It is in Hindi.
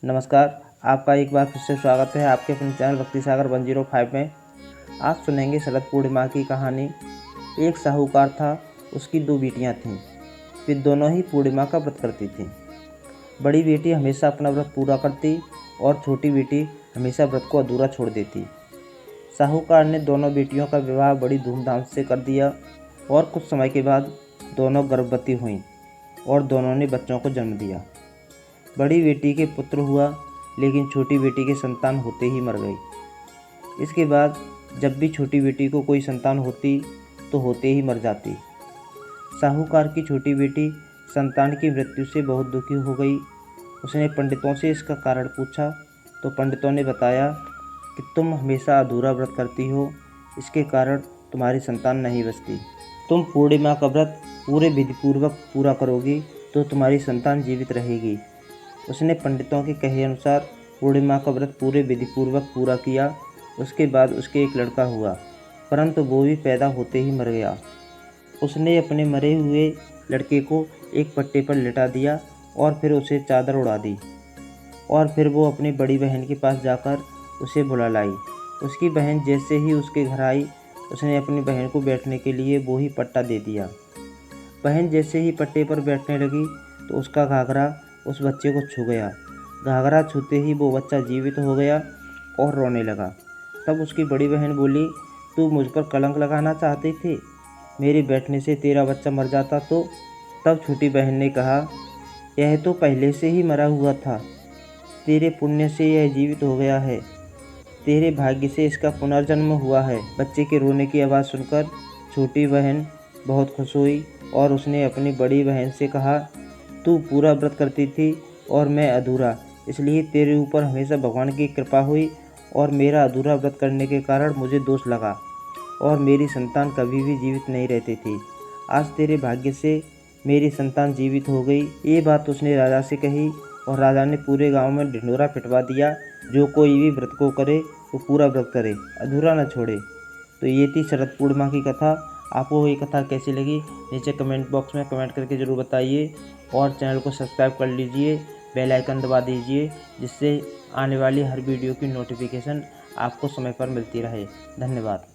नमस्कार, आपका एक बार फिर से स्वागत है आपके अपने चैनल भक्ति सागर 105 में। आज सुनेंगे शरद पूर्णिमा की कहानी। एक साहूकार था, उसकी 2 बेटियां थीं। वे दोनों ही पूर्णिमा का व्रत करती थीं। बड़ी बेटी हमेशा अपना व्रत पूरा करती और छोटी बेटी हमेशा व्रत को अधूरा छोड़ देती। साहूकार ने दोनों बेटियों का विवाह बड़ी धूमधाम से कर दिया और कुछ समय के बाद दोनों गर्भवती हुईं और दोनों ने बच्चों को जन्म दिया। बड़ी बेटी के पुत्र हुआ, लेकिन छोटी बेटी के संतान होते ही मर गई। इसके बाद जब भी छोटी बेटी को कोई संतान होती तो होते ही मर जाती। साहूकार की छोटी बेटी संतान की मृत्यु से बहुत दुखी हो गई। उसने पंडितों से इसका कारण पूछा तो पंडितों ने बताया कि तुम हमेशा अधूरा व्रत करती हो, इसके कारण तुम्हारी संतान नहीं बचती। तुम पूर्णिमा का व्रत पूरे विधिपूर्वक पूरा करोगी तो तुम्हारी संतान जीवित रहेगी। उसने पंडितों के कहे अनुसार पूर्णिमा का व्रत पूरे विधिपूर्वक पूरा किया। उसके बाद उसके एक लड़का हुआ, परंतु वो भी पैदा होते ही मर गया। उसने अपने मरे हुए लड़के को एक पट्टे पर लिटा दिया और फिर उसे चादर उड़ा दी और फिर वो अपनी बड़ी बहन के पास जाकर उसे बुला लाई। उसकी बहन जैसे ही उसके घर आई, उसने अपनी बहन को बैठने के लिए वो ही पट्टा दे दिया। बहन जैसे ही पट्टे पर बैठने लगी तो उसका घाघरा उस बच्चे को छू गया। घाघरा छूते ही वो बच्चा जीवित हो गया और रोने लगा। तब उसकी बड़ी बहन बोली, तू मुझ पर कलंक लगाना चाहती थी, मेरे बैठने से तेरा बच्चा मर जाता तो। तब छोटी बहन ने कहा, यह तो पहले से ही मरा हुआ था, तेरे पुण्य से यह जीवित हो गया है, तेरे भाग्य से इसका पुनर्जन्म हुआ है। बच्चे के रोने की आवाज़ सुनकर छोटी बहन बहुत खुश हुई और उसने अपनी बड़ी बहन से कहा, तू पूरा व्रत करती थी और मैं अधूरा, इसलिए तेरे ऊपर हमेशा भगवान की कृपा हुई और मेरा अधूरा व्रत करने के कारण मुझे दोष लगा और मेरी संतान कभी भी जीवित नहीं रहती थी। आज तेरे भाग्य से मेरी संतान जीवित हो गई। ये बात उसने राजा से कही और राजा ने पूरे गांव में ढिंढोरा पिटवा दिया, जो कोई भी व्रत को करे वो पूरा व्रत करे, अधूरा न छोड़े। तो ये थी शरद पूर्णिमा की कथा। आपको ये कथा कैसी लगी नीचे कमेंट बॉक्स में कमेंट करके ज़रूर बताइए और चैनल को सब्सक्राइब कर लीजिए, बेल आइकन दबा दीजिए, जिससे आने वाली हर वीडियो की नोटिफिकेशन आपको समय पर मिलती रहे। धन्यवाद।